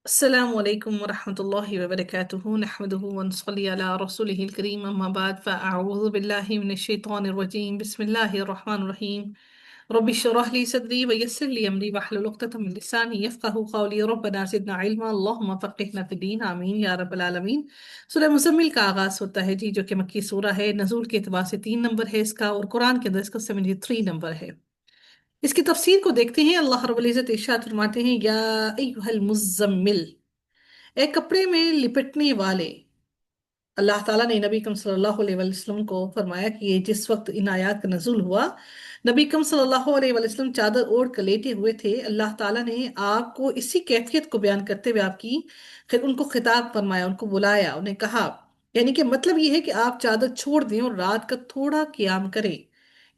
السلام عليكم ورحمة الله وبركاته نحمده ونصلي على رسوله الكريم أما بعد فأعوذ بالله من الشيطان الرجيم بسم الله الرحمن الرحيم رب اشرح لي صدري ويسر لي أمري واحلل عقدة من لساني يفقهوا قولي ربنا زدنا علما اللهم فقهنا في الدين آمين یا رب العالمین۔ سورہ مزمل کا آغاز ہوتا ہے جو کہ مکی سورہ ہے، نزول کے اعتبار سے 3 نمبر ہے اس کا، اور قرآن کے اندر اس کا 73 نمبر ہے۔ اس کی تفسیر کو دیکھتے ہیں۔ اللہ رب العزت ارشاد فرماتے ہیں یا ایھا المزمل، اے کپڑے میں لپٹنے والے۔ اللہ تعالیٰ نے نبی اکرم صلی اللہ علیہ وسلم کو فرمایا کہ یہ جس وقت ان آیات کا نزول ہوا، نبی اکرم صلی اللہ علیہ وسلم چادر اوڑھ کر لیٹے ہوئے تھے۔ اللہ تعالیٰ نے آپ کو اسی کیفیت کو بیان کرتے ہوئے آپ کی پھر ان کو خطاب فرمایا، ان کو بلایا، انہیں کہا، یعنی کہ مطلب یہ ہے کہ آپ چادر چھوڑ دیں اور رات کا تھوڑا قیام کریں،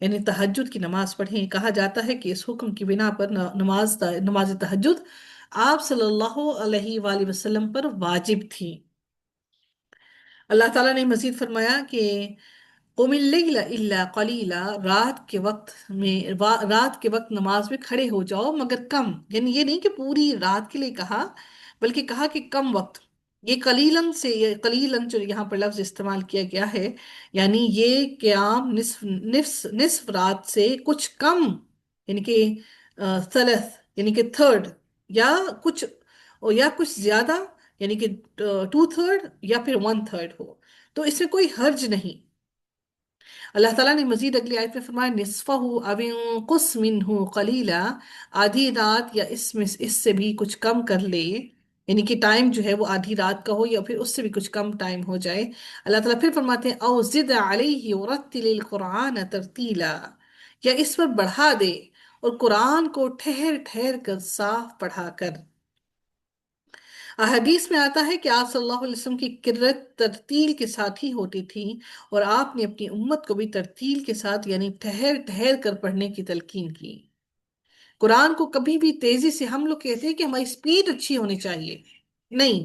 یعنی تہجد کی نماز پڑھیں۔ کہا جاتا ہے کہ اس حکم کی بنا پر نماز تہجد آپ صلی اللہ علیہ وآلہ وسلم پر واجب تھی۔ اللہ تعالیٰ نے مزید فرمایا کہ قم اللیل الا قلیلا، رات کے وقت نماز میں کھڑے ہو جاؤ مگر کم، یعنی یہ نہیں کہ پوری رات کے لیے کہا، بلکہ کہا کہ کم وقت۔ یہ قلیلن سے، یہ قلیلن جو یہاں پر لفظ استعمال کیا گیا ہے، یعنی یہ قیام نصف رات سے کچھ کم، یعنی کہ ثلث، یعنی کہ تھرڈ، یا کچھ یا کچھ زیادہ، یعنی کہ 2/3 یا پھر 1/3 ہو، تو اس میں کوئی حرج نہیں۔ اللہ تعالیٰ نے مزید اگلی آیت میں فرمایا نصفہ او انقص منہ قلیلا، آدھی رات یا اس سے بھی کچھ کم کر لے، یعنی کہ ٹائم جو ہے وہ آدھی رات کا ہو یا پھر اس سے بھی کچھ کم ٹائم ہو جائے۔ اللہ تعالیٰ پھر فرماتے ہیں او زد علیہ ورتل القرآن ترتیلا، یا اس پر بڑھا دے اور قرآن کو ٹھہر ٹھہر کر صاف پڑھا کر۔ احادیث میں آتا ہے کہ آپ صلی اللہ علیہ وسلم کی قرت ترتیل کے ساتھ ہی ہوتی تھی، اور آپ نے اپنی امت کو بھی ترتیل کے ساتھ، یعنی ٹھہر ٹھہر کر پڑھنے کی تلقین کی۔ قرآن کو کبھی بھی تیزی سے، ہم لوگ کہتے ہیں کہ ہماری سپیڈ اچھی ہونی چاہیے، نہیں،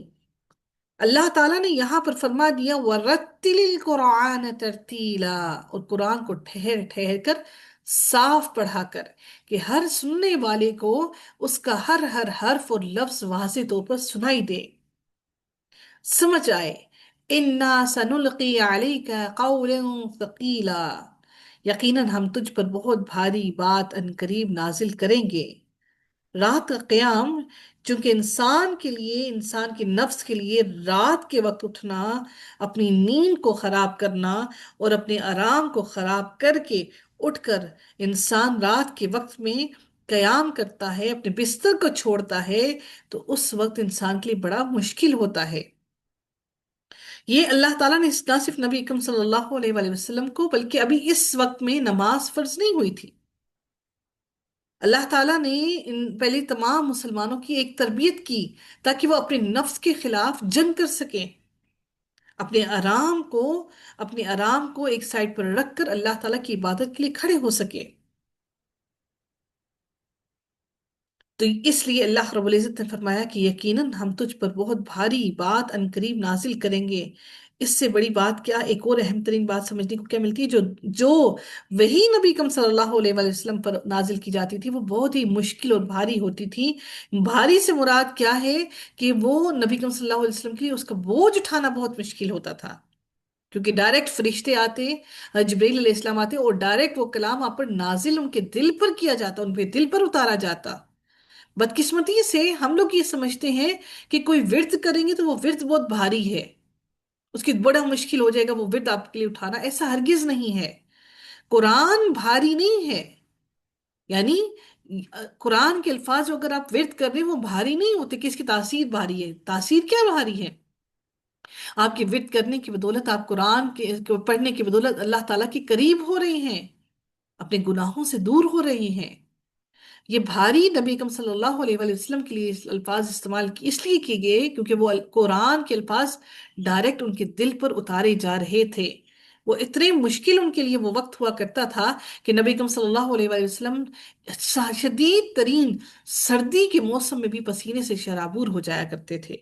اللہ تعالیٰ نے یہاں پر فرما دیا وَرَتِّلِ الْقُرْآنَ تَرْتِيلًا، اور قرآن کو ٹھہر ٹھہر کر صاف پڑھا کر، کہ ہر سننے والے کو اس کا ہر ہر حرف اور لفظ واضح طور پر سنائی دے، سمجھ آئے۔ اِنَّا سَنُلْقِي عَلَيْكَ قَوْلًا ثَقِيلًا، یقیناً ہم تجھ پر بہت بھاری بات ان قریب نازل کریں گے۔ رات کا قیام، چونکہ انسان کے لیے، انسان کے نفس کے لیے رات کے وقت اٹھنا، اپنی نیند کو خراب کرنا اور اپنے آرام کو خراب کر کے اٹھ کر انسان رات کے وقت میں قیام کرتا ہے، اپنے بستر کو چھوڑتا ہے، تو اس وقت انسان کے لیے بڑا مشکل ہوتا ہے۔ یہ اللہ تعالیٰ نے نہ صرف نبی اکرم صلی اللہ علیہ وآلہ وسلم کو، بلکہ ابھی اس وقت میں نماز فرض نہیں ہوئی تھی، اللہ تعالیٰ نے پہلے تمام مسلمانوں کی ایک تربیت کی تاکہ وہ اپنے نفس کے خلاف جنگ کر سکیں، اپنے آرام کو ایک سائڈ پر رکھ کر اللہ تعالیٰ کی عبادت کے لیے کھڑے ہو سکے۔ تو اس لیے اللہ رب العزت نے فرمایا کہ یقیناً ہم تجھ پر بہت بھاری بات ان قریب نازل کریں گے۔ اس سے بڑی بات کیا، ایک اور اہم ترین بات سمجھنے کو کیا ملتی ہے، جو وہی نبی اکرم صلی اللہ علیہ وآلہ وسلم پر نازل کی جاتی تھی وہ بہت ہی مشکل اور بھاری ہوتی تھی۔ بھاری سے مراد کیا ہے کہ وہ نبی اکرم صلی اللہ علیہ وسلم کی اس کا بوجھ اٹھانا بہت مشکل ہوتا تھا، کیونکہ ڈائریکٹ فرشتے آتے، جبریل علیہ السلام آتے اور ڈائریکٹ وہ کلام آپ پر نازل ان کے دل پر کیا جاتا، ان پہ دل پر اتارا جاتا۔ بدقسمتی سے ہم لوگ یہ سمجھتے ہیں کہ کوئی ورد کریں گے تو وہ ورد بہت بھاری ہے، اس کی بڑا مشکل ہو جائے گا وہ ورد آپ کے لیے اٹھانا، ایسا ہرگز نہیں ہے۔ قرآن بھاری نہیں ہے، یعنی قرآن کے الفاظ جو اگر آپ ورد کر رہے ہیں وہ بھاری نہیں ہوتے کہ اس کی تاثیر بھاری ہے۔ تاثیر کیا بھاری ہے؟ آپ کے ورد کرنے کی بدولت، آپ قرآن کے پڑھنے کی بدولت اللہ تعالیٰ کے قریب ہو رہے ہیں، اپنے گناہوں سے دور ہو رہے ہیں۔ یہ بھاری نبی اکرم صلی اللہ علیہ وآلہ وسلم کے لیے الفاظ استعمال اس لیے کیے گئے کیونکہ وہ قرآن کے الفاظ ڈائریکٹ ان کے دل پر اتارے جا رہے تھے۔ وہ اتنے مشکل ان کے لیے وہ وقت ہوا کرتا تھا کہ نبی اکرم صلی اللہ علیہ وآلہ وسلم شدید ترین سردی کے موسم میں بھی پسینے سے شرابور ہو جایا کرتے تھے۔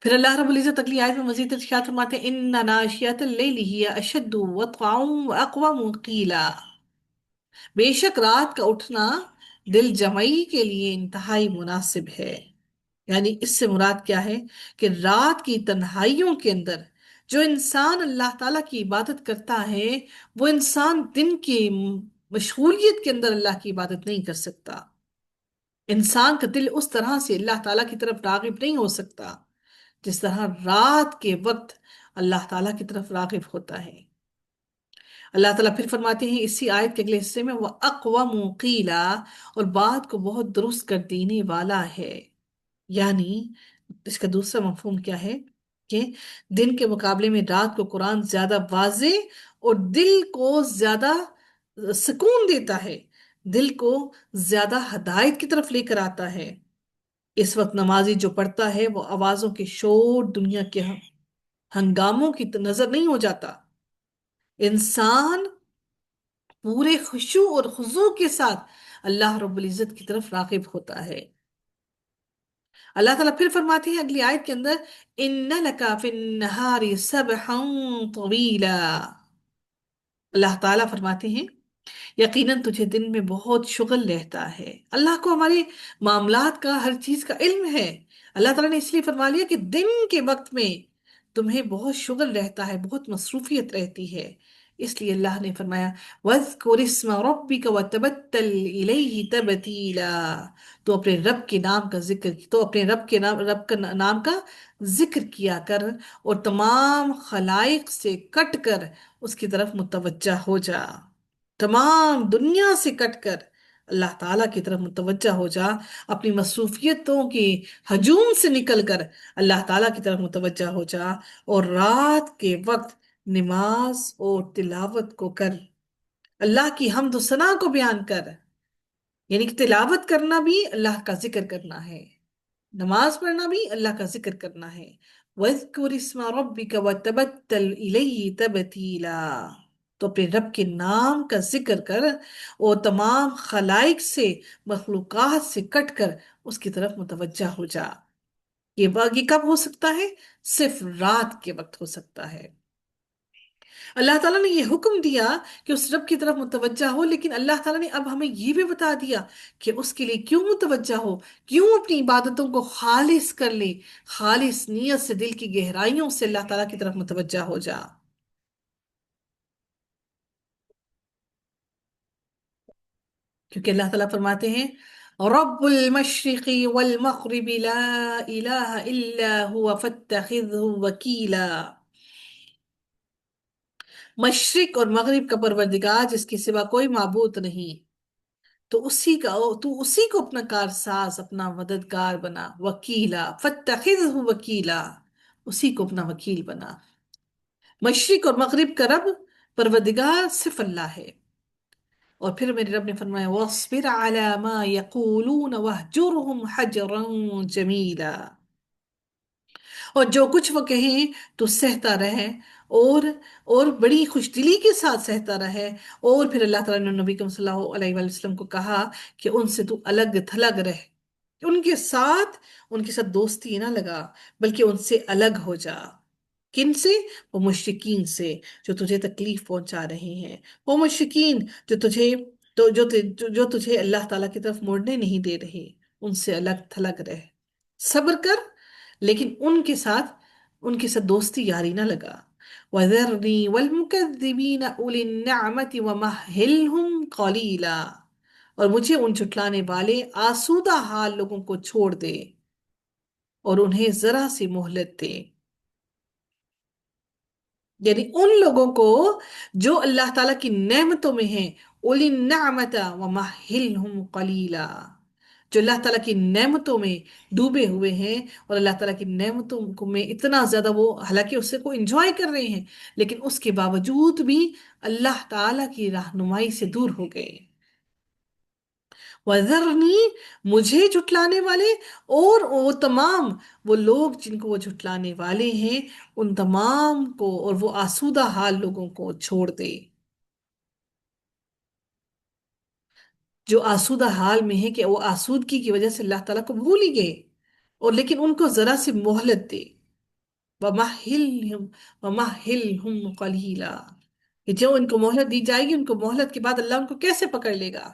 پھر اللہ رب العزت اگلی آیت میں مزید ارشاد فرماتے ہیں ان ناشیۃ اللیل ہی اشد وطئا واقوم قیلا، بے شک رات کا اٹھنا دل جمعی کے لیے انتہائی مناسب ہے۔ یعنی اس سے مراد کیا ہے؟ کہ رات کی تنہائیوں کے اندر جو انسان اللہ تعالیٰ کی عبادت کرتا ہے، وہ انسان دن کی مشغولیت کے اندر اللہ کی عبادت نہیں کر سکتا۔ انسان کا دل اس طرح سے اللہ تعالیٰ کی طرف راغب نہیں ہو سکتا جس طرح رات کے وقت اللہ تعالیٰ کی طرف راغب ہوتا ہے۔ اللہ تعالیٰ پھر فرماتے ہیں اسی آیت کے اگلے حصے میں، وہ اقوام قیلا، اور بات کو بہت درست کر دینے والا ہے۔ یعنی اس کا دوسرا مفہوم کیا ہے؟ کہ دن کے مقابلے میں رات کو قرآن زیادہ واضح اور دل کو زیادہ سکون دیتا ہے، دل کو زیادہ ہدایت کی طرف لے کر آتا ہے۔ اس وقت نمازی جو پڑھتا ہے وہ آوازوں کے شور، دنیا کے ہنگاموں کی نظر نہیں ہو جاتا۔ انسان پورے خشوع اور خضوع کے ساتھ اللہ رب العزت کی طرف راغب ہوتا ہے۔ اللہ تعالیٰ پھر فرماتے ہیں اگلی آیت کے اندر، إِنَّ لَكَ فِي النَّهَارِ سَبْحًا طَوِيلًا۔ اللہ تعالیٰ فرماتے ہیں یقیناً تجھے دن میں بہت شغل رہتا ہے۔ اللہ کو ہمارے معاملات کا، ہر چیز کا علم ہے۔ اللہ تعالیٰ نے اس لیے فرما لیا کہ دن کے وقت میں تمہیں بہت شغل رہتا ہے، بہت مصروفیت رہتی ہے۔ اس لیے اللہ نے فرمایا وَاذْكُرِ اسْمَ رَبِّكَ وَتَبَتَّلْ إِلَيْهِ تَبْتِيلًا۔ تو اپنے رب کے نام کا ذکر، تو اپنے رب کا نام کا ذکر کیا کر، اور تمام خلائق سے کٹ کر اس کی طرف متوجہ ہو جا۔ تمام دنیا سے کٹ کر اللہ تعالیٰ کی طرف متوجہ ہو جا، اپنی مصروفیتوں کی ہجوم سے نکل کر اللہ تعالیٰ کی طرف متوجہ ہو جا، اور رات کے وقت نماز اور تلاوت کو کر، اللہ کی حمد و ثنا کو بیان کر۔ یعنی کہ تلاوت کرنا بھی اللہ کا ذکر کرنا ہے، نماز پڑھنا بھی اللہ کا ذکر کرنا ہے۔ وَاذْكُرِ اسْمَ رَبِّكَ وَتَبَتَّلْ إِلَيْهِ تَبْتِيلًا۔ تو اپنے رب کے نام کا ذکر کر، اور تمام خلائق سے، مخلوقات سے کٹ کر اس کی طرف متوجہ ہو جا۔ یہ کب ہو سکتا ہے؟ صرف رات کے وقت ہو سکتا ہے۔ اللہ تعالیٰ نے یہ حکم دیا کہ اس رب کی طرف متوجہ ہو، لیکن اللہ تعالیٰ نے اب ہمیں یہ بھی بتا دیا کہ اس کے لیے کیوں متوجہ ہو، کیوں اپنی عبادتوں کو خالص کر لے، خالص نیت سے، دل کی گہرائیوں سے اللہ تعالیٰ کی طرف متوجہ ہو جا۔ کیونکہ اللہ تعالیٰ فرماتے ہیں رب المشرق والمغرب لا الہ الا هو فاتخذه وکیلا۔ مشرق اور مغرب کا پروردگار جس کے سوا کوئی معبود نہیں، تو اسی کو اپنا کارساز، اپنا مددگار بنا، وکیلا فاتخذہ وکیلا، اسی کو اپنا وکیل بنا۔ مشرق اور مغرب کا رب، پروردگار صرف اللہ ہے۔ اور پھر میرے رب نے فرمایا وَاصْبِرْ عَلَى مَا يَقُولُونَ وَاهْجُرْهُمْ حَجْرًا جَمِيلًا۔ اور جو کچھ وہ کہیں تو سہتا رہے، اور بڑی خوش دلی کے ساتھ سہتا رہے۔ اور پھر اللہ تعالیٰ نے نبی صلی اللہ علیہ وآلہ وسلم کو کہا کہ ان سے تو الگ تھلگ رہ، ان کے ساتھ دوستی نہ لگا، بلکہ ان سے الگ ہو جا۔ کن سے؟ وہ مشرکین سے جو تجھے تکلیف پہنچا رہے ہیں، وہ مشرکین جو تجھے اللہ تعالیٰ کی طرف مڑنے نہیں دے رہے، ان سے الگ تھلگ رہ، صبر کر، لیکن ان کے ساتھ دوستی یاری نہ لگا۔ وَذَرْنِي وَالْمُكَذِّبِينَ أُولِي النَّعْمَةِ وَمَهِّلْهُمْ قَلِيلًا۔ اور مجھے ان جھٹلانے والے آسودہ حال لوگوں کو چھوڑ دے، اور انہیں ذرا سی مہلت دے۔ یعنی ان لوگوں کو جو اللہ تعالیٰ کی نعمتوں میں ہیں، اولی النعمت ومہلہم قلیلا، جو اللہ تعالیٰ کی نعمتوں میں ڈوبے ہوئے ہیں، اور اللہ تعالیٰ کی نعمتوں میں اتنا زیادہ وہ حالانکہ اسے کو انجوائے کر رہے ہیں، لیکن اس کے باوجود بھی اللہ تعالیٰ کی رہنمائی سے دور ہو گئے۔ وَذَرْنِي، مجھے جھٹلانے والے، اور وہ لوگ جن کو وہ جھٹلانے والے ہیں، ان تمام کو، اور وہ آسودہ حال لوگوں کو چھوڑ دے، جو آسودہ حال میں ہے کہ وہ آسودگی کی وجہ سے اللہ تعالیٰ کو بھول ہی گئے، اور لیکن ان کو ذرا سی مہلت دے۔ وَمَهِّلْهُمْ وَمَهِّلْهُمْ قَلِيلًا، کہ جو ان کو مہلت دی جائے گی، ان کو مہلت کے بعد اللہ ان کو کیسے پکڑ لے گا؟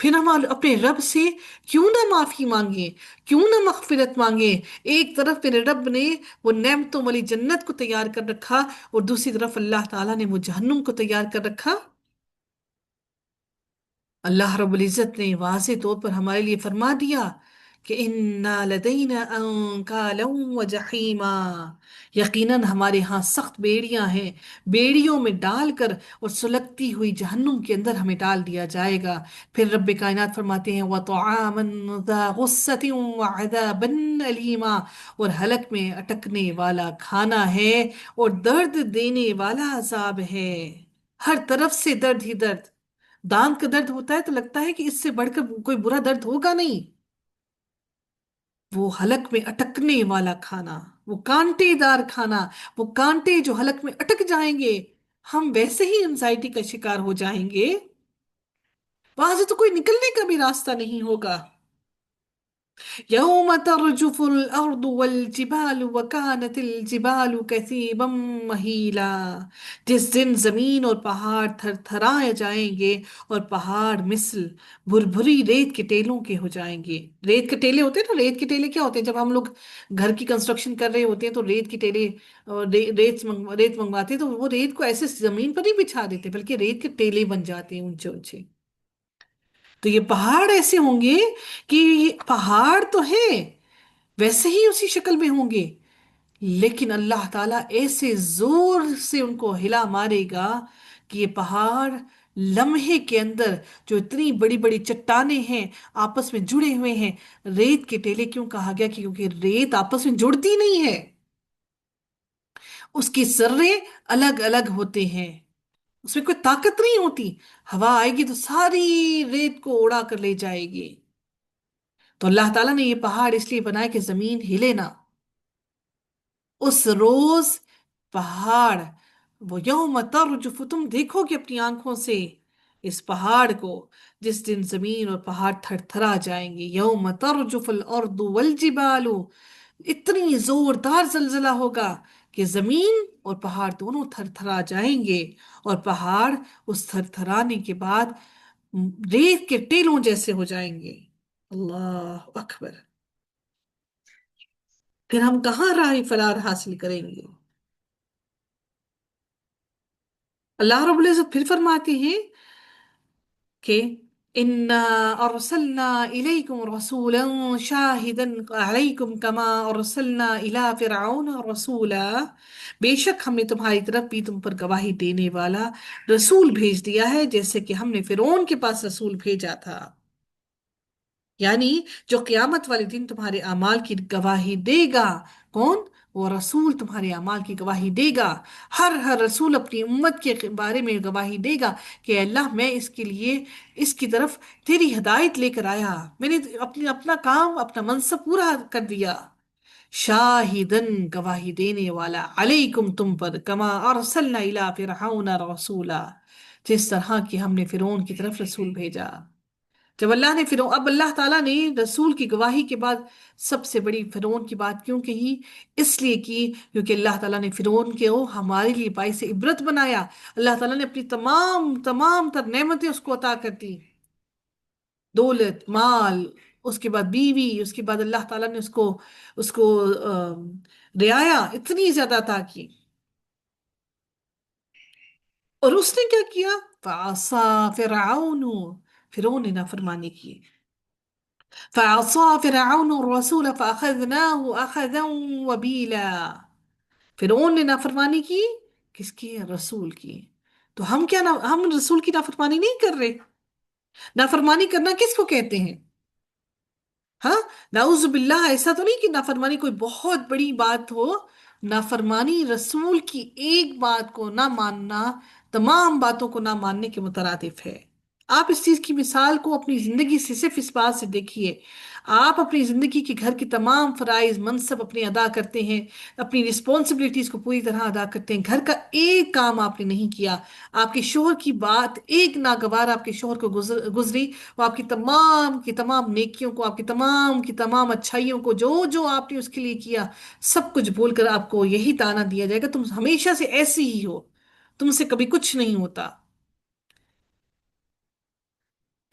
پھر ہم اپنے رب سے کیوں نہ معافی مانگیں، کیوں نہ مغفرت مانگیں؟ ایک طرف میرے رب نے وہ نعمتوں والی جنت کو تیار کر رکھا، اور دوسری طرف اللہ تعالیٰ نے وہ جہنم کو تیار کر رکھا۔ اللہ رب العزت نے واضح طور پر ہمارے لیے فرما دیا کہ انا لدینا انکالا وجحیما، یقیناً ہمارے ہاں سخت بیڑیاں ہیں، بیڑیوں میں ڈال کر اور سلگتی ہوئی جہنم کے اندر ہمیں ڈال دیا جائے گا۔ پھر رب کائنات فرماتے ہیں وَطَعَامًا ذَا غُصَّةٍ وَعَذَابًا أَلِيمًا، اور حلق میں اٹکنے والا کھانا ہے اور درد دینے والا عذاب ہے، ہر طرف سے درد ہی درد۔ دانت کا درد ہوتا ہے تو لگتا ہے کہ اس سے بڑھ کر کوئی برا درد ہوگا نہیں، وہ حلق میں اٹکنے والا کھانا، وہ کانٹے دار کھانا، وہ کانٹے جو حلق میں اٹک جائیں گے، ہم ویسے ہی انزائٹی کا شکار ہو جائیں گے، وہاں سے تو کوئی نکلنے کا بھی راستہ نہیں ہوگا۔ يوم ترجف الأرض والجبال وكانت الجبال كثيبا مهيلا، جس دن زمین اور پہاڑ تھر تھرائے جائیں گے اور پہاڑ مثل بھری ریت کے ٹیلوں کے ہو جائیں گے۔ ریت کے ٹیلے ہوتے ہیں نا، ریت کے ٹیلے کیا ہوتے ہیں؟ جب ہم لوگ گھر کی کنسٹرکشن کر رہے ہوتے ہیں تو ریت کے ٹیلے، ریت منگواتے ہیں تو وہ ریت کو ایسے زمین پر نہیں بچھا دیتے بلکہ ریت کے ٹیلے بن جاتے ہیں اونچے اونچے۔ تو یہ پہاڑ ایسے ہوں گے کہ یہ پہاڑ تو ہیں، ویسے ہی اسی شکل میں ہوں گے، لیکن اللہ تعالیٰ ایسے زور سے ان کو ہلا مارے گا کہ یہ پہاڑ لمحے کے اندر، جو اتنی بڑی بڑی چٹانیں ہیں آپس میں جڑے ہوئے ہیں، ریت کے ٹیلے کیوں کہا گیا؟ کیونکہ ریت آپس میں جڑتی نہیں ہے، اس کی ذرے الگ الگ ہوتے ہیں، اس میں کوئی طاقت نہیں ہوتی، ہوا آئے گی تو ساری ریت کو اڑا کر لے جائے گی۔ تو اللہ تعالیٰ نے یہ پہاڑ اس لیے بنایا کہ زمین ہلے نہ، اس روز پہاڑ، وہ یوم ترجف، تم دیکھو گے اپنی آنکھوں سے اس پہاڑ کو، جس دن زمین اور پہاڑ تھر تھرا جائیں گے۔ یوم ترجف الارض والجبال، اتنی زوردار زلزلہ ہوگا کہ زمین اور پہاڑ دونوں تھر تھرا جائیں گے، اور پہاڑ اس تھر تھرانے کے بعد ریت کے ٹیلوں جیسے ہو جائیں گے۔ اللہ اکبر! پھر ہم کہاں راہ فرار حاصل کریں گے؟ اللہ رب العزت پھر فرماتے ہیں کہ انا ارسلنا الیکم رسولا شاہدا علیکم کما ارسلنا الی فرعون رسولا، بے شک ہم نے تمہاری طرف بھی تم پر گواہی دینے والا رسول بھیج دیا ہے، جیسے کہ ہم نے فرعون کے پاس رسول بھیجا تھا۔ یعنی جو قیامت والے دن تمہارے اعمال کی گواہی دے گا، کون؟ وہ رسول تمہارے اعمال کی گواہی دے گا۔ ہر رسول اپنی امت کے بارے میں گواہی دے گا کہ اللہ میں اس کے لیے، اس کی طرف تیری ہدایت لے کر آیا، میں نے اپنا کام، اپنا منصب پورا کر دیا۔ شاہدن، گواہی دینے والا، علیکم، تم پر، کما ارسلنا الی فرعون رسولا، جس طرح کہ ہم نے فرعون کی طرف رسول بھیجا۔ جب اللہ نے فرعون، اب اللہ تعالیٰ نے رسول کی گواہی کے بعد سب سے بڑی فرعون کی بات کیوں کہی؟ اس لیے کی کیونکہ اللہ تعالیٰ نے فرعون کو ہمارے لیے باعث عبرت بنایا۔ اللہ تعالیٰ نے اپنی تمام تمام تر نعمتیں اس کو عطا کر دی، دولت، مال، اس کے بعد بیوی، اس کے بعد اللہ تعالیٰ نے اس کو رعایا اتنی زیادہ عطا کی، اور اس نے کیا کیا؟ فَعَصَى فِرْعَوْنُ، فرعون نے نافرمانی کی۔ فعصى فرعون الرسول فأخذناه أخذا وبيلا، فرعون نے نافرمانی کی، کس کی؟ رسول کی۔ تو ہم کیا ہم رسول کی نافرمانی نہیں کر رہے؟ نافرمانی کرنا کس کو کہتے ہیں؟ ہاں، نعوذ باللہ، ایسا تو نہیں کہ نافرمانی کوئی بہت بڑی بات ہو، نافرمانی رسول کی ایک بات کو نہ ماننا تمام باتوں کو نہ ماننے کے مترادف ہے۔ آپ اس چیز کی مثال کو اپنی زندگی سے صرف اس بات سے دیکھیے، آپ اپنی زندگی کے گھر کی تمام فرائض منصب اپنے ادا کرتے ہیں، اپنی رسپانسبلٹیز کو پوری طرح ادا کرتے ہیں، گھر کا ایک کام آپ نے نہیں کیا، آپ کے شوہر کی بات ایک ناگوار آپ کے شوہر کو گزری، وہ آپ کی تمام کی تمام نیکیوں کو، آپ کی تمام کی تمام اچھائیوں کو، جو جو آپ نے اس کے لیے کیا، سب کچھ بھول کر آپ کو یہی تانا دیا جائے گا تم ہمیشہ سے ایسی ہی ہو، تم سے کبھی کچھ نہیں ہوتا۔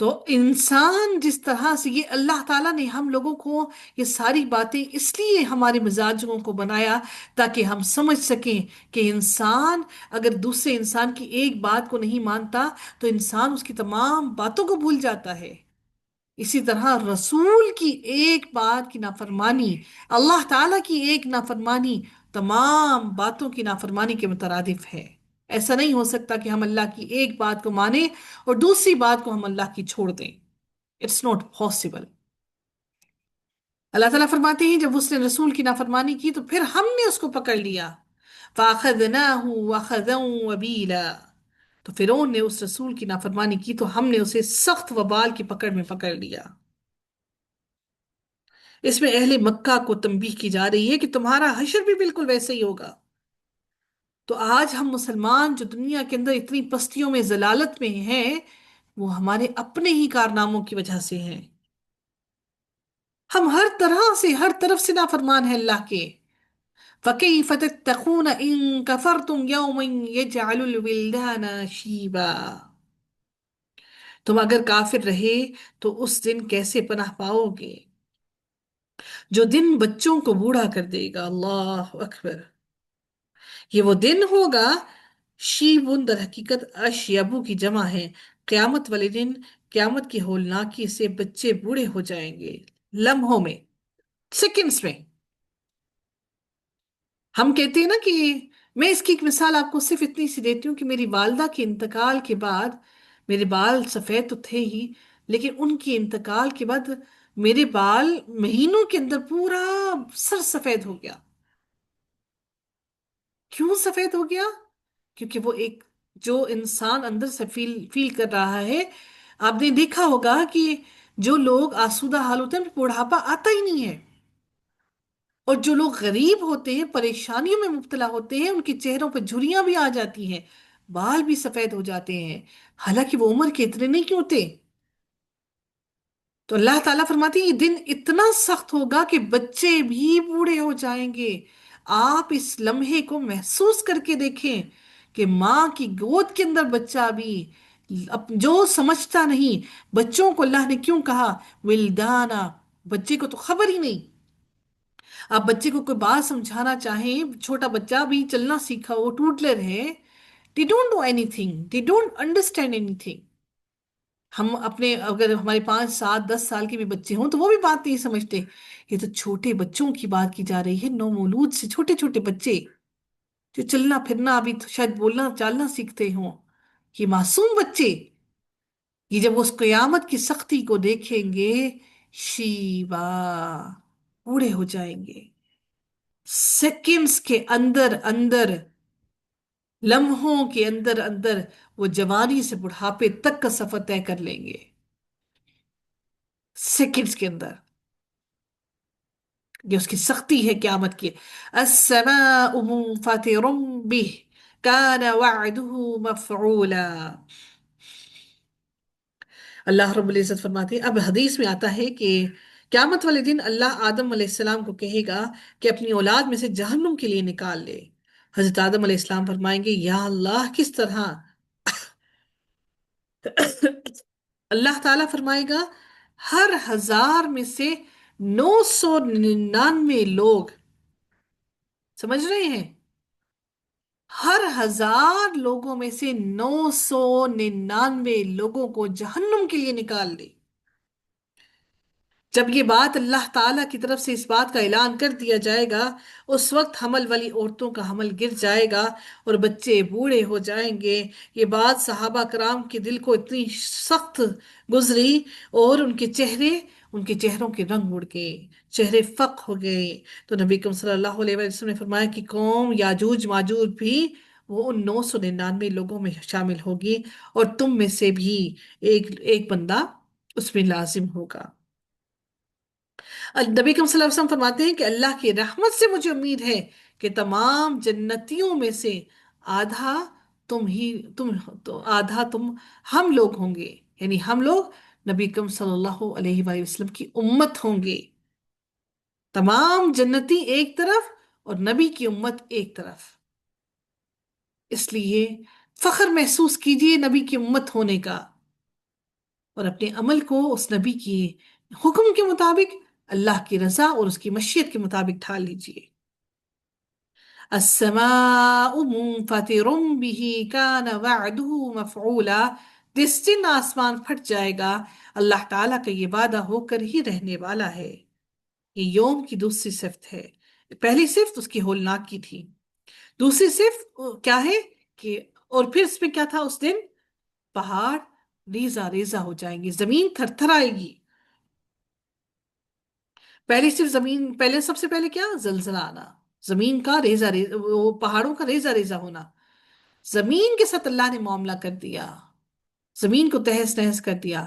تو انسان جس طرح سے، یہ اللہ تعالیٰ نے ہم لوگوں کو یہ ساری باتیں اس لیے ہمارے مزاجوں کو بنایا تاکہ ہم سمجھ سکیں کہ انسان اگر دوسرے انسان کی ایک بات کو نہیں مانتا تو انسان اس کی تمام باتوں کو بھول جاتا ہے۔ اسی طرح رسول کی ایک بات کی نافرمانی، اللہ تعالیٰ کی ایک نافرمانی تمام باتوں کی نافرمانی کے مترادف ہے۔ ایسا نہیں ہو سکتا کہ ہم اللہ کی ایک بات کو مانیں اور دوسری بات کو ہم اللہ کی چھوڑ دیں۔ It's not possible. اللہ تعالیٰ فرماتے ہیں جب اس نے رسول کی نافرمانی کی تو پھر ہم نے اس کو پکڑ لیا، فَأَخَذْنَاهُ وَأَخَذًا وَبِيلًا، تو فرعون نے اس رسول کی نافرمانی کی تو ہم نے اسے سخت وبال کی پکڑ میں پکڑ لیا۔ اس میں اہل مکہ کو تنبیہ کی جا رہی ہے کہ تمہارا حشر بھی بالکل ویسے ہی ہوگا۔ تو آج ہم مسلمان جو دنیا کے اندر اتنی پستیوں میں ضلالت میں ہیں، وہ ہمارے اپنے ہی کارناموں کی وجہ سے ہیں۔ ہم ہر طرح سے، ہر طرف سے نافرمان ہیں اللہ کے۔ فَكَيْفَ تَتَّقُونَ إِن كَفَرْتُمْ يَوْمًا يَجْعَلُ الْوِلْدَانَ شِيبًا، تم اگر کافر رہے تو اس دن کیسے پناہ پاؤ گے جو دن بچوں کو بوڑھا کر دے گا۔ اللہ اکبر! یہ وہ دن ہوگا، شیبن در حقیقت اشیبو کی جمع ہے، قیامت والے دن قیامت کی ہولناکی سے بچے بوڑھے ہو جائیں گے، لمحوں میں، سیکنڈز میں۔ ہم کہتے ہیں نا کہ، میں اس کی ایک مثال آپ کو صرف اتنی سی دیتی ہوں کہ میری والدہ کے انتقال کے بعد میرے بال سفید تو تھے ہی، لیکن ان کے انتقال کے بعد میرے بال مہینوں کے اندر پورا سر سفید ہو گیا۔ کیوں سفید ہو گیا؟ کیونکہ وہ ایک، جو انسان اندر سے فیل کر رہا ہے، آپ نے دیکھا ہوگا کہ جو لوگ آسودہ حال ہوتے ہیں ان پہ بڑھاپا آتا ہی نہیں ہے، اور جو لوگ غریب ہوتے ہیں، پریشانیوں میں مبتلا ہوتے ہیں، ان کے چہروں پہ جھریاں بھی آ جاتی ہیں، بال بھی سفید ہو جاتے ہیں، حالانکہ وہ عمر کے اتنے نہیں ہوتے۔ تو اللہ تعالیٰ فرماتے ہیں یہ دن اتنا سخت ہوگا کہ بچے بھی بوڑھے ہو جائیں گے۔ آپ اس لمحے کو محسوس کر کے دیکھیں کہ ماں کی گود کے اندر بچہ بھی جو سمجھتا نہیں، بچوں کو اللہ نے کیوں کہا ولدانا؟ بچے کو تو خبر ہی نہیں۔ آپ بچے کو کوئی بات سمجھانا چاہیں، چھوٹا بچہ بھی چلنا سیکھا ہو، ٹوٹلر ہے، they don't know anything, they don't understand anything۔ ہم اپنے، اگر ہمارے 5 7 10 سال کے بھی بچے ہوں تو وہ بھی بات نہیں سمجھتے۔ یہ تو چھوٹے بچوں کی بات کی جا رہی ہے، نو مولود سے چھوٹے چھوٹے بچے جو چلنا پھرنا، ابھی تو شاید بولنا چالنا سیکھتے ہوں، یہ معصوم بچے، یہ جب اس قیامت کی سختی کو دیکھیں گے، شیبا، بوڑھے ہو جائیں گے، سیکنڈز کے اندر اندر، لمحوں کے اندر اندر وہ جوانی سے بڑھاپے تک کا سفر طے کر لیں گے، سیکنڈز کے اندر۔ یہ اس کی سختی ہے قیامت کی۔ السماء منفطر به كان وعده مفعولا۔ اللہ رب العزت فرماتے ہیں، اب حدیث میں آتا ہے کہ قیامت والے دن اللہ آدم علیہ السلام کو کہے گا کہ اپنی اولاد میں سے جہنم کے لیے نکال لے۔ حضرت آدم علیہ السلام فرمائیں گے یا اللہ کس طرح؟ اللہ تعالیٰ فرمائے گا ہر 1000 میں سے 999 لوگ، سمجھ رہے ہیں؟ ہر 1000 لوگوں میں سے 999 لوگوں کو جہنم کے لیے نکال دے۔ جب یہ بات اللہ تعالیٰ کی طرف سے اس بات کا اعلان کر دیا جائے گا، اس وقت حمل والی عورتوں کا حمل گر جائے گا اور بچے بوڑھے ہو جائیں گے۔ یہ بات صحابہ کرام کے دل کو اتنی سخت گزری، اور ان کے چہروں کے رنگ اڑ گئے، چہرے فق ہو گئے۔ تو نبی کریم صلی اللہ علیہ وسلم نے فرمایا کہ قوم یاجوج ماجوج بھی وہ ان 999 لوگوں میں شامل ہوگی، اور تم میں سے بھی ایک ایک بندہ اس میں لازم ہوگا۔ نبی کریم صلی اللہ علیہ وسلم فرماتے ہیں کہ اللہ کی رحمت سے مجھے امید ہے کہ تمام جنتیوں میں سے آدھا آدھا تم ہم لوگ ہوں گے، یعنی ہم لوگ نبی کریم صلی اللہ علیہ وآلہ وسلم کی امت ہوں گے۔ تمام جنتی ایک طرف اور نبی کی امت ایک طرف، اس لیے فخر محسوس کیجئے نبی کی امت ہونے کا، اور اپنے عمل کو اس نبی کی حکم کے مطابق، اللہ کی رضا اور اس کی مشیت کے مطابق ڈھال لیجئے۔ السماء منفطر به كان وعده مفعولا، جس دن آسمان پھٹ جائے گا، اللہ تعالیٰ کا یہ وعدہ ہو کر ہی رہنے والا ہے۔ یہ یوم کی دوسری صفت ہے۔ پہلی صفت اس کی ہولناک کی تھی، دوسری صفت کیا ہے کہ اور پھر اس میں کیا تھا اس دن؟ پہاڑ ریزہ ریزہ ہو جائیں گے، زمین تھر تھر آئے گی۔ پہلی صرف زمین، پہلے سب سے پہلے کیا؟ زلزلہ آنا، زمین کا ریزہ ریزہ، وہ پہاڑوں کا ریزہ ریزہ ہونا۔ زمین کے ساتھ اللہ نے معاملہ کر دیا، زمین کو تہس نہس کر دیا۔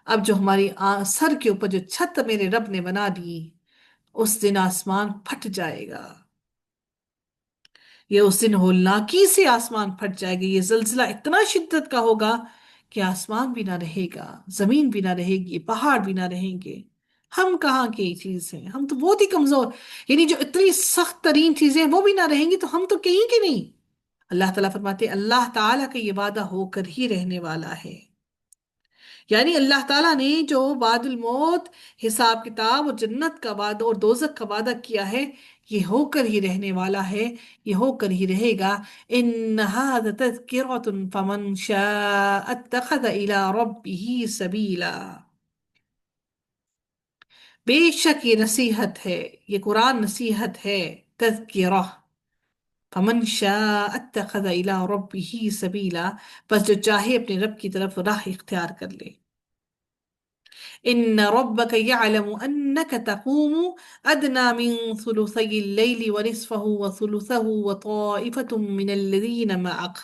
اب جو ہماری سر کے اوپر جو چھت میرے رب نے بنا دی، اس دن آسمان پھٹ جائے گا۔ یہ اس دن ہولناکی سے آسمان پھٹ جائے گا، یہ زلزلہ اتنا شدت کا ہوگا کہ آسمان بھی نہ رہے گا، زمین بھی نہ رہے گی، پہاڑ بھی نہ رہیں گے۔ ہم کہاں کی چیز ہیں، ہم تو بہت ہی کمزور، یعنی جو اتنی سخت ترین چیزیں ہیں وہ بھی نہ رہیں گی تو ہم تو کہیں کی نہیں۔ اللہ تعالیٰ فرماتے ہیں اللہ تعالیٰ کا یہ وعدہ ہو کر ہی رہنے والا ہے، یعنی اللہ تعالیٰ نے جو بعد الموت حساب کتاب اور جنت کا وعدہ اور دوزخ کا وعدہ کیا ہے، یہ ہو کر ہی رہنے والا ہے، یہ ہو کر ہی رہے گا۔ ان هذا تذکرۃ فمن شاء اتخذ الى ربه سبیلا، بے شک یہ نصیحت ہے، یہ قرآن نصیحت ہے، تذکرہ، فمن شاء اتخذ الى ربه سبیلا، بس جو چاہے اپنے رب کی طرف راہ اختیار کر لے۔ إن ربك يعلم أنك تقوم أدنى من ثلثي الليل ونصفه وثلثه وطائفة من الذين معك،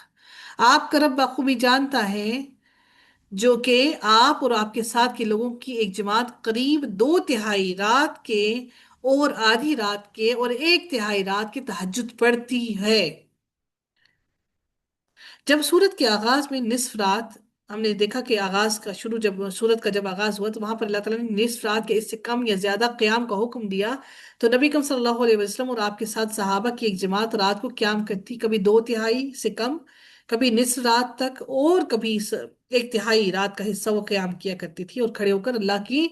آپ کا رب بخوبی جانتا ہے جو کہ آپ اور آپ کے ساتھ کے لوگوں کی ایک جماعت قریب دو تہائی رات کے اور آدھی رات کے اور ایک تہائی رات کے تہجد پڑھتی ہے۔ جب سورت کے آغاز میں نصف رات، ہم نے دیکھا کہ آغاز کا شروع جب سورت کا جب آغاز ہوا تو وہاں پر اللہ تعالیٰ نے نصف رات کے اس سے کم یا زیادہ قیام کا حکم دیا، تو نبی کریم صلی اللہ علیہ وسلم اور آپ کے ساتھ صحابہ کی ایک جماعت رات کو قیام کرتی، کبھی دو تہائی سے کم، کبھی نصف رات تک، اور کبھی ایک تہائی رات کا حصہ وہ قیام کیا کرتی تھی اور کھڑے ہو کر اللہ کی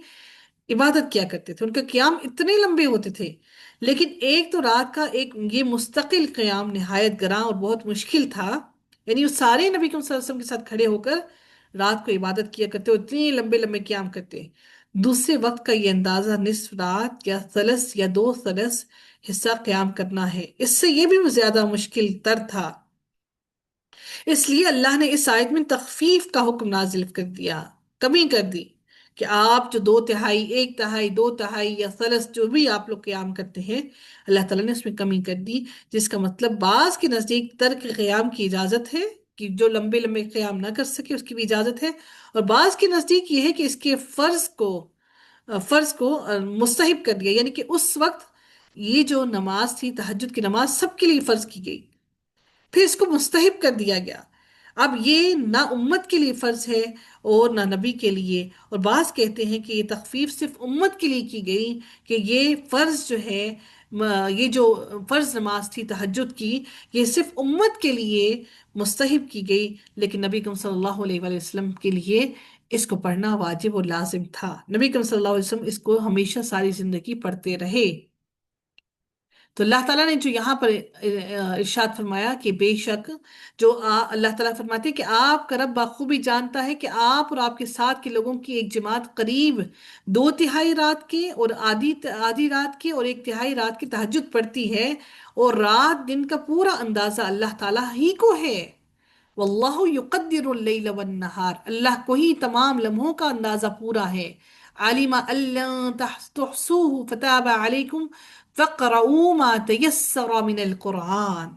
عبادت کیا کرتے تھے۔ ان کے قیام اتنے لمبے ہوتے تھے، لیکن ایک تو رات کا ایک یہ مستقل قیام نہایت گراں اور بہت مشکل تھا، یعنی وہ سارے نبی کریم صلی اللہ علیہ وسلم کے ساتھ کھڑے ہو کر رات کو عبادت کیا کرتے اور اتنے لمبے لمبے قیام کرتے۔ دوسرے وقت کا یہ اندازہ نصف رات یا ثلث یا دو ثلث حصہ قیام کرنا ہے، اس سے یہ بھی زیادہ مشکل تر تھا۔ اس لیے اللہ نے اس آیت میں تخفیف کا حکم نازل کر دیا، کمی کر دی، کہ آپ جو دو تہائی، ایک تہائی، دو تہائی یا ثلث جو بھی آپ لوگ قیام کرتے ہیں، اللہ تعالیٰ نے اس میں کمی کر دی، جس کا مطلب بعض کے نزدیک ترک قیام کی اجازت ہے، کہ جو لمبے لمبے قیام نہ کر سکے اس کی بھی اجازت ہے، اور بعض کے نزدیک یہ ہے کہ اس کے فرض کو مستحب کر دیا، یعنی کہ اس وقت یہ جو نماز تھی تہجد کی نماز سب کے لیے فرض کی گئی، پھر اس کو مستحب کر دیا گیا۔ اب یہ نہ امت کے لیے فرض ہے اور نہ نبی کے لیے، اور بعض کہتے ہیں کہ یہ تخفیف صرف امت کے لیے کی گئی، کہ یہ فرض جو ہے، یہ جو فرض نماز تھی تہجد کی، یہ صرف امت کے لیے مستحب کی گئی، لیکن نبی کریم صلی اللہ علیہ وآلہ وسلم کے لیے اس کو پڑھنا واجب اور لازم تھا۔ نبی کریم صلی اللہ علیہ وسلم اس کو ہمیشہ ساری زندگی پڑھتے رہے۔ تو اللہ تعالیٰ نے جو یہاں پر ارشاد فرمایا کہ بے شک جو اللہ تعالیٰ فرماتے ہیں کہ آپ کا رب بخوبی جانتا ہے کہ آپ اور آپ کے ساتھ کے لوگوں کی ایک جماعت قریب دو تہائی رات کے اور آدھی رات کے اور ایک تہائی رات کی تہجد پڑتی ہے، اور رات دن کا پورا اندازہ اللہ تعالیٰ ہی کو ہے۔ واللہ یقدر اللیل والنہار، اللہ کو ہی تمام لمحوں کا اندازہ پورا ہے۔ علم ان لن تحصوه فتاب علیکم فقرؤوا ما تیسر من القرآن،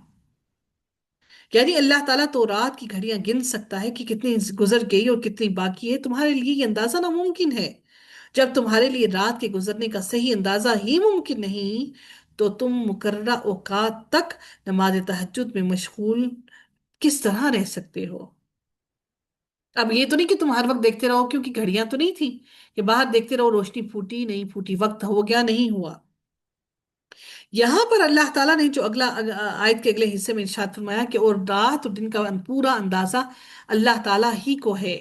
یعنی اللہ تعالیٰ تو رات کی گھڑیاں گن سکتا ہے کہ کتنی گزر گئی اور کتنی باقی ہے، تمہارے لیے یہ اندازہ ناممکن ہے۔ جب تمہارے لیے رات کے گزرنے کا صحیح اندازہ ہی ممکن نہیں، تو تم مقررہ اوقات تک نماز تہجد میں مشغول کس طرح رہ سکتے ہو؟ اب یہ تو نہیں کہ تم ہر وقت دیکھتے رہو، کیونکہ گھڑیاں تو نہیں تھی کہ باہر دیکھتے رہو روشنی پھوٹی نہیں پھوٹی، وقت ہو گیا نہیں ہوا۔ یہاں پر اللہ تعالیٰ نے جو اگلا آیت کے اگلے حصے میں ارشاد فرمایا کہ اور رات اور دن کا پورا اندازہ اللہ تعالیٰ ہی کو ہے۔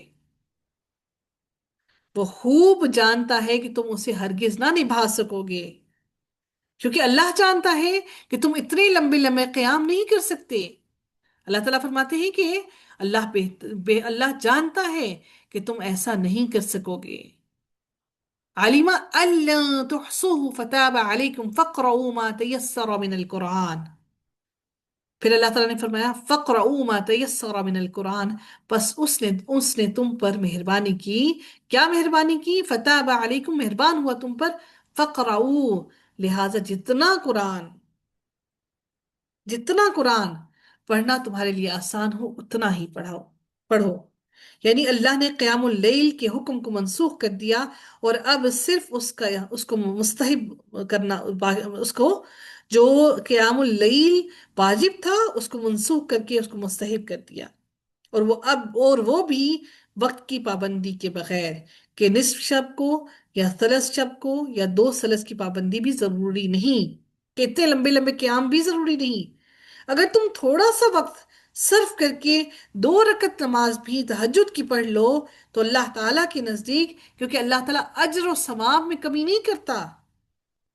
وہ خوب جانتا ہے کہ تم اسے ہرگز نہ نبھا سکو گے، کیونکہ اللہ جانتا ہے کہ تم اتنے لمبے لمبے قیام نہیں کر سکتے۔ اللہ تعالیٰ فرماتے ہیں کہ اللہ جانتا ہے کہ تم ایسا نہیں کر سکو گے۔ علم أَلَّن تحصوه فتاب علیکم فاقرؤوا ما تیسر من القرآن۔ پھر اللہ تعالیٰ نے فرمایا فَقْرَؤُوا مَا تَيَسَّرَ مِنَ الْقُرْآنِ، پس اس نے تم پر مہربانی کی۔ کیا مہربانی کی؟ فَتَابَ عَلَيْكُمْ، مہربان ہوا تم پر۔ فَقْرَؤُوا، لہذا جتنا قرآن پڑھنا تمہارے لیے آسان ہو اتنا ہی پڑھو۔ یعنی اللہ نے قیام اللیل کے حکم کو منسوخ کر دیا، اور اب صرف اس کو مستحب کرنا، اس کو جو قیام اللیل واجب تھا اس کو منسوخ کر کے اس کو مستحب کر دیا۔ اور وہ بھی وقت کی پابندی کے بغیر، کہ نصف شب کو یا ثلث شب کو یا 2 ثلث کی پابندی بھی ضروری نہیں، کہ اتنے لمبے لمبے قیام بھی ضروری نہیں۔ اگر تم تھوڑا سا وقت صرف کر کے 2 رکعت نماز بھی تہجد کی پڑھ لو تو اللہ تعالیٰ کے نزدیک، کیونکہ اللہ تعالیٰ اجر و ثواب میں کمی نہیں کرتا،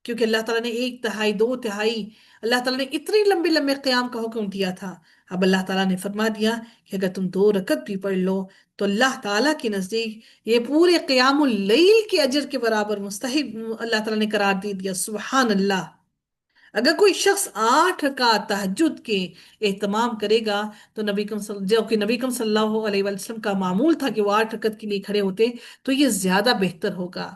کیونکہ اللہ تعالیٰ نے 1/3 2/3، اللہ تعالیٰ نے اتنے لمبے لمبے قیام کا حکم دیا تھا، اب اللہ تعالیٰ نے فرما دیا کہ اگر تم 2 رکعت بھی پڑھ لو تو اللہ تعالیٰ کے نزدیک یہ پورے قیام اللیل کے اجر کے برابر مستحب اللہ تعالیٰ نے قرار دے دیا۔ سبحان اللہ! اگر کوئی شخص 8 رکعت تہجد کے اہتمام کرے گا تو جو کہ نبی کریم صلی اللہ علیہ وسلم کا معمول تھا کہ وہ 8 رکعت کے لیے کھڑے ہوتے، تو یہ زیادہ بہتر ہوگا۔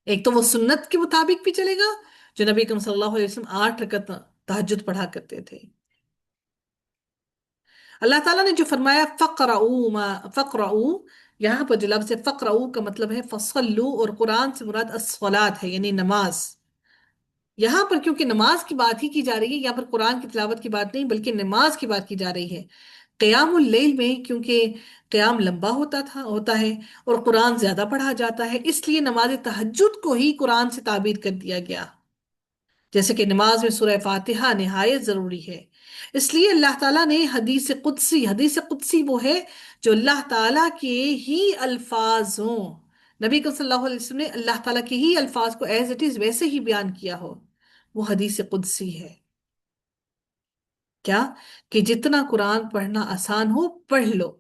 ایک تو وہ سنت کے مطابق بھی چلے گا، جو نبی کریم صلی اللہ علیہ وسلم 8 رکعت تہجد پڑھا کرتے تھے۔ اللہ تعالیٰ نے جو فرمایا فقرؤ، یہاں پر جو لفظ ہے فقرؤ کا مطلب ہے فصلو، اور قرآن سے مراد الصلاۃ ہے، یعنی نماز۔ یہاں پر کیونکہ نماز کی بات ہی کی جا رہی ہے، یہاں پر قرآن کی تلاوت کی بات نہیں بلکہ نماز کی بات کی جا رہی ہے۔ قیام اللیل میں کیونکہ قیام لمبا ہوتا ہے اور قرآن زیادہ پڑھا جاتا ہے، اس لیے نماز تہجد کو ہی قرآن سے تعبیر کر دیا گیا، جیسے کہ نماز میں سورہ فاتحہ نہایت ضروری ہے۔ اس لیے اللہ تعالیٰ نے حدیث قدسی وہ ہے جو اللہ تعالیٰ کے ہی الفاظ ہوں، نبی صلی اللہ علیہ وسلم نے اللہ تعالیٰ کے ہی الفاظ کو ایز اٹ از ویسے ہی بیان کیا ہو، وہ حدیث قدسی ہے۔ کیا؟ کہ جتنا قرآن پڑھنا آسان ہو پڑھ لو،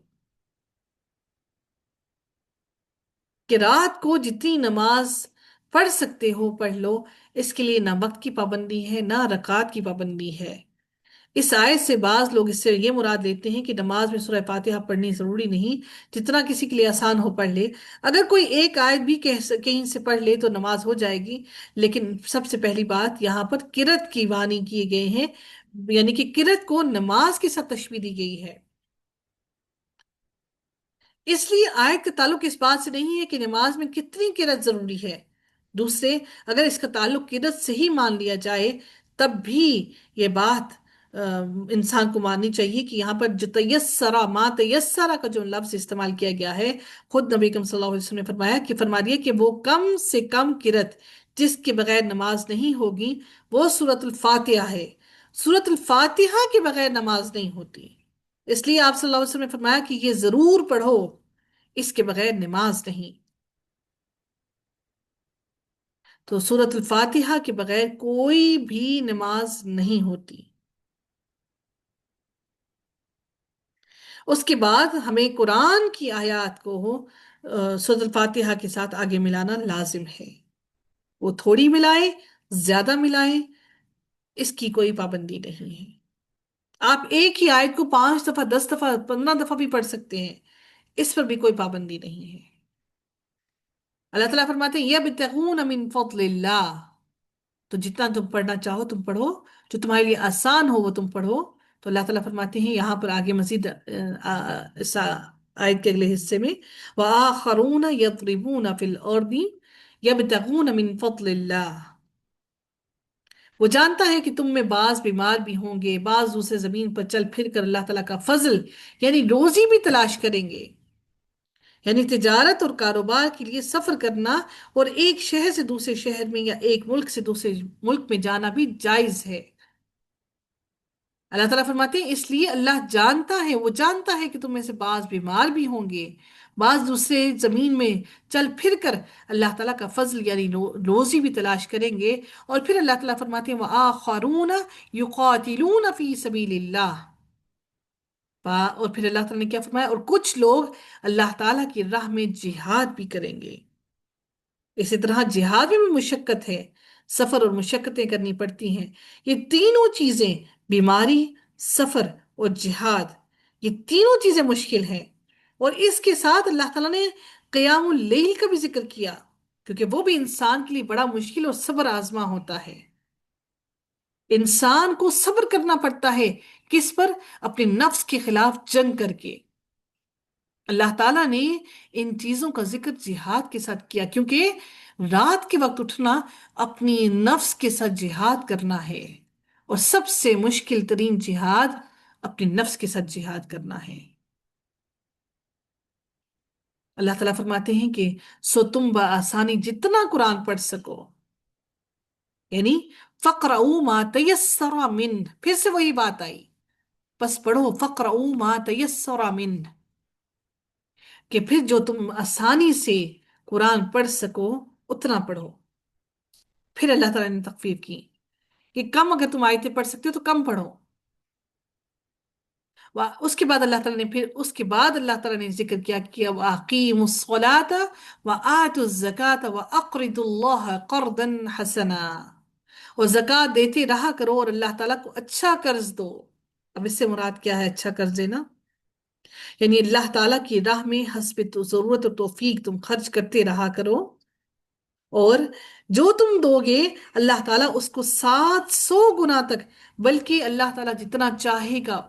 کہ رات کو جتنی نماز پڑھ سکتے ہو پڑھ لو، اس کے لیے نہ وقت کی پابندی ہے نہ رکعات کی پابندی ہے۔ اس آیت سے بعض لوگ اس سے یہ مراد لیتے ہیں کہ نماز میں سورہ فاتحہ پڑھنی ضروری نہیں، جتنا کسی کے لیے آسان ہو پڑھ لے، اگر کوئی ایک آیت بھی کہیں سے پڑھ لے تو نماز ہو جائے گی۔ لیکن سب سے پہلی بات یہاں پر قرأت کی معنی کیے گئے ہیں، یعنی کہ قرأت کو نماز کے ساتھ تشبیہ دی گئی ہے۔ اس لیے آیت کا تعلق اس بات سے نہیں ہے کہ نماز میں کتنی قرأت ضروری ہے۔ دوسرے، اگر اس کا تعلق قرأت سے ہی مان لیا جائے تب بھی یہ بات انسان کو ماننی چاہیے کہ یہاں پر جو ما تیسرا کا جو لفظ استعمال کیا گیا ہے، خود نبی کریم صلی اللہ علیہ وسلم نے فرما دیا کہ وہ کم سے کم قرأت جس کے بغیر نماز نہیں ہوگی وہ سورۃ الفاتحہ ہے۔ سورۃ الفاتحہ کے بغیر نماز نہیں ہوتی، اس لیے آپ صلی اللہ علیہ وسلم نے فرمایا کہ یہ ضرور پڑھو، اس کے بغیر نماز نہیں۔ تو سورۃ الفاتحہ کے بغیر کوئی بھی نماز نہیں ہوتی۔ اس کے بعد ہمیں قرآن کی آیات کو سورۃ الفاتحہ کے ساتھ آگے ملانا لازم ہے، وہ تھوڑی ملائے زیادہ ملائے اس کی کوئی پابندی نہیں ہے۔ آپ ایک ہی آیت کو 5 دفعہ 10 دفعہ 15 دفعہ بھی پڑھ سکتے ہیں، اس پر بھی کوئی پابندی نہیں ہے۔ اللہ تعالیٰ فرماتے ہیں یبتغون من فضل اللہ، تو جتنا تم پڑھنا چاہو تم پڑھو، جو تمہارے لیے آسان ہو وہ تم پڑھو۔ تو اللہ تعالیٰ فرماتے ہیں یہاں پر آگے مزید اس آیت کے اگلے حصے میں وَآخَرُونَ يَضْرِبُونَ فِي الْأَرْضِ يَبْتَغُونَ مِن فَضْلِ اللَّهِ، وہ جانتا ہے کہ تم میں بعض بیمار بھی ہوں گے، بعض دوسرے زمین پر چل پھر کر اللہ تعالیٰ کا فضل یعنی روزی بھی تلاش کریں گے، یعنی تجارت اور کاروبار کے لیے سفر کرنا اور ایک شہر سے دوسرے شہر میں یا ایک ملک سے دوسرے ملک میں جانا بھی جائز ہے۔ اللہ تعالیٰ فرماتے ہیں اس لیے اللہ جانتا ہے، وہ جانتا ہے کہ تم میں سے بعض بیمار بھی ہوں گے، بعض دوسرے زمین میں چل پھر کر اللہ تعالیٰ کا فضل یعنی روزی بھی تلاش کریں گے، اور پھر اللہ تعالیٰ فرماتے ہیں وَآخَرُونَ يُقَاتِلُونَ فِي سَبِيلِ اللَّهِ، اور پھر اللہ تعالیٰ نے کیا فرمایا، اور کچھ لوگ اللہ تعالیٰ کی راہ میں جہاد بھی کریں گے۔ اسی طرح جہاد میں بھی مشقت ہے، سفر اور مشقتیں کرنی پڑتی ہیں۔ یہ تینوں چیزیں، بیماری، سفر اور جہاد، یہ تینوں چیزیں مشکل ہیں۔ اور اس کے ساتھ اللہ تعالیٰ نے قیام اللیل کا بھی ذکر کیا، کیونکہ وہ بھی انسان کے لیے بڑا مشکل اور صبر آزما ہوتا ہے۔ انسان کو صبر کرنا پڑتا ہے، کس پر؟ اپنے نفس کے خلاف جنگ کر کے۔ اللہ تعالیٰ نے ان چیزوں کا ذکر جہاد کے ساتھ کیا، کیونکہ رات کے وقت اٹھنا اپنی نفس کے ساتھ جہاد کرنا ہے، اور سب سے مشکل ترین جہاد اپنی نفس کے ساتھ جہاد کرنا ہے۔ اللہ تعالیٰ فرماتے ہیں کہ سو تم بآسانی جتنا قرآن پڑھ سکو، یعنی فقرؤوا ما تیسر من، پھر سے وہی بات آئی، بس پڑھو فقرؤوا ما تیسر من، کہ پھر جو تم آسانی سے قرآن پڑھ سکو اتنا پڑھو۔ پھر اللہ تعالیٰ نے تخفیف کی کہ کم اگر تم آیتیں پڑھ سکتے ہو تو کم پڑھو۔ اس کے بعد اللہ تعالیٰ نے اللہ تعالیٰ نے ذکر کیا کہ وَأَقِيمُوا الصَّلَاةَ وَآتُوا الزَّكَاةَ وَأَقْرِضُوا اللَّهَ قَرْضًا حَسَنًا، اور زکوٰۃ دیتے رہا کرو اور اللہ تعالیٰ کو اچھا قرض دو۔ اب اس سے مراد کیا ہے اچھا قرض دینا؟ یعنی اللہ تعالیٰ کی راہ میں حسب تو ضرورت اور توفیق تم خرچ کرتے رہا کرو، اور جو تم دو گے اللہ تعالیٰ اس کو 700 گنا تک، بلکہ اللہ تعالیٰ جتنا چاہے گا